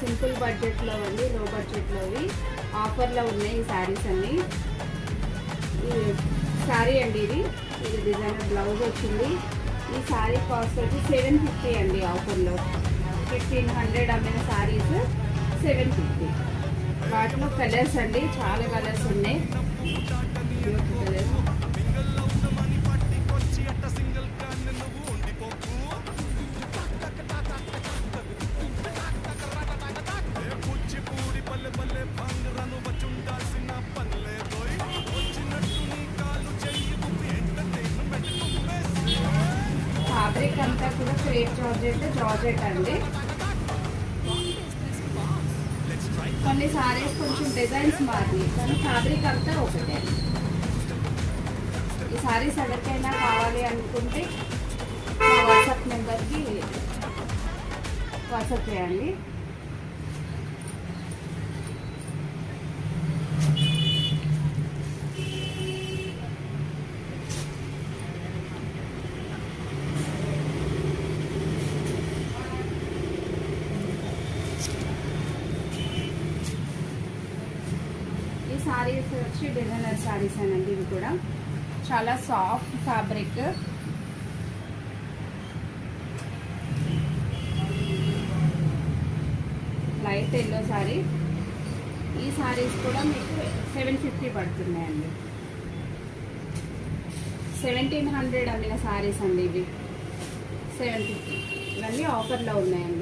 Simple బడ్జెట్లో అండి, లో బడ్జెట్లోవి ఆఫర్లో ఉన్నాయి ఈ శారీస్ అన్నీ. ఈ శారీ అండి, ఇది డిజైనర్ బ్లౌజ్ వచ్చింది. ఈ శారీ కాస్ట్ వచ్చి 750 అండి ఆఫర్లో. 1500 అమ్మిన శారీస్ 750. వాటిలో కలర్స్ అండి, చాలా కలర్స్ ఉన్నాయి. కలర్స్ ఫ్యాబ్రిక్ అంతా కూడా క్రేప్ జార్జెట్ అండి. కొన్ని సారీస్ కొంచెం డిజైన్స్ మారి, కానీ ఫ్యాబ్రిక్ అంతా ఒకటే. ఈ సారీస్ ఎవరికైనా కావాలి అనుకుంటే మా వాట్సాప్ నెంబర్కి వాట్సాప్ చేయండి. సారీస్ వచ్చి డిజైనర్ సారీస్ అనండి. ఇవి కూడా చాలా soft fabric, light yellow sorry. ఈ సారీస్ కూడా మీకు 750 పడుతున్నాయండి. 1700 అమ్మిన సారీస్ అండి ఇవి 750. ఇవన్నీ ఆఫర్లో ఉన్నాయండి.